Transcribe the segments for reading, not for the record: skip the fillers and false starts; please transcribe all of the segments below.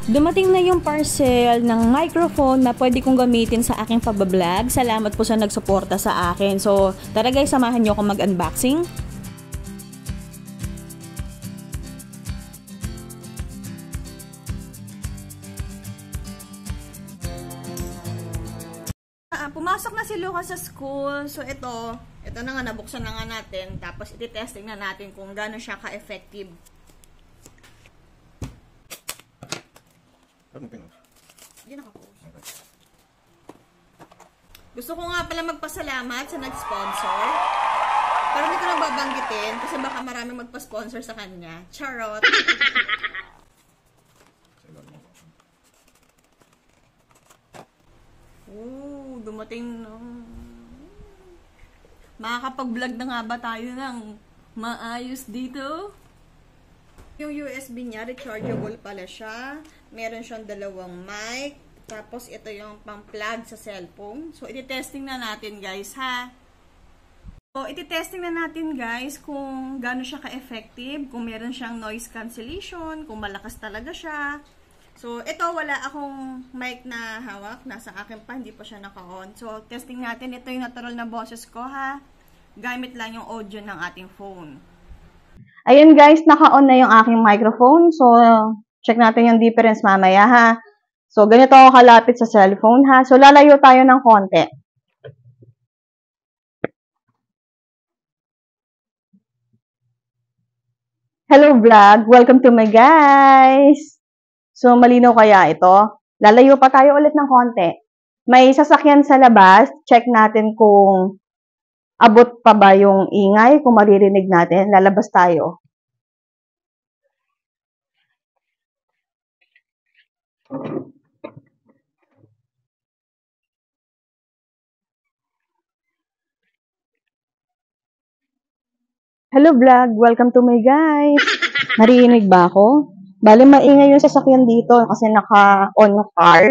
Dumating na yung parcel ng microphone na pwede kong gamitin sa aking pagbablog. Salamat po sa nagsuporta sa akin. So, tara guys, samahan nyo akong mag-unboxing. Pumasok na si Lucas sa school. So, ito na nga, nabuksan na nga natin. Tapos, iti-testing na natin kung gaano siya ka-effective. Hindi nakapost. Gusto ko nga pala magpasalamat sa nag-sponsor. Pero hindi ko na babanggitin kasi baka maraming magpa-sponsor sa kanya. Charot! Ooh, dumating no. Makakapag-vlog na nga ba tayo ng maayos dito? Yung USB niya, rechargeable pala siya. Meron siyang dalawang mic. Tapos, ito yung pang-plug sa cellphone. So, iti-testing na natin, guys, ha? So, iti-testing na natin, guys, kung gaano siya ka-effective. Kung meron siyang noise cancellation. Kung malakas talaga siya. So, ito, wala akong mic na hawak. Nasa akin pa, hindi pa siya naka-on. So, testing natin. Ito yung natural na boses ko, ha? Gamit lang yung audio ng ating phone. Ayun guys, naka-on na yung aking microphone. So, check natin yung difference mamaya ha. So, ganito ako kalapit sa cellphone ha. So, lalayo tayo ng konti. Hello vlog! Welcome to my guys! So, malinaw kaya ito? Lalayo pa tayo ulit ng konti. May sasakyan sa labas. Check natin kung abot pa ba yung ingay, kung maririnig natin, lalabas tayo. Hello vlog, welcome to my guys. Narinig ba ako? Bale maingay yung sasakyan dito kasi naka-on yung car.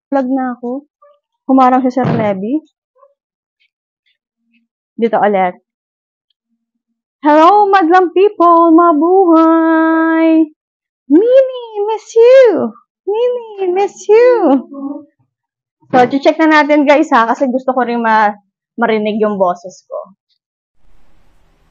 Vlog na ako. Humarang si Sir Levy. Dito ulit. Hello, madlang people, mabuhay! Mimi, miss you! Mimi, miss you! So, check na natin guys ha, kasi gusto ko rin marinig yung boses ko.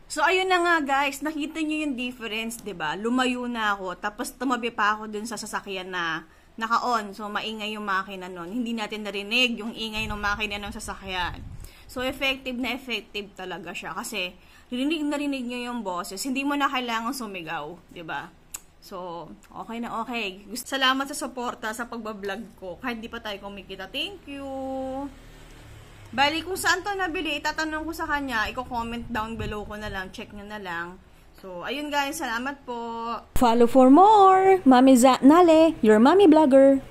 So, ayun na nga guys, nakita nyo yung difference, 'di ba? Lumayo na ako, tapos tumabi pa ako dun sa sasakyan na naka-on. So, maingay yung makina nun. Hindi natin narinig yung ingay ng makina ng sasakyan. So, effective na effective talaga siya. Kasi, narinig nyo yung boses. Hindi mo na kailangan sumigaw. 'Di ba? So, okay na okay. Salamat sa suporta sa pagbablog ko. Kahit di pa tayo kumikita. Thank you! Bali, kung saan to nabili, itatanong ko sa kanya. Iko-comment down below ko na lang. Check nyo na lang. So, ayun guys. Salamat po. Follow for more. Mami Nale, your mommy vlogger.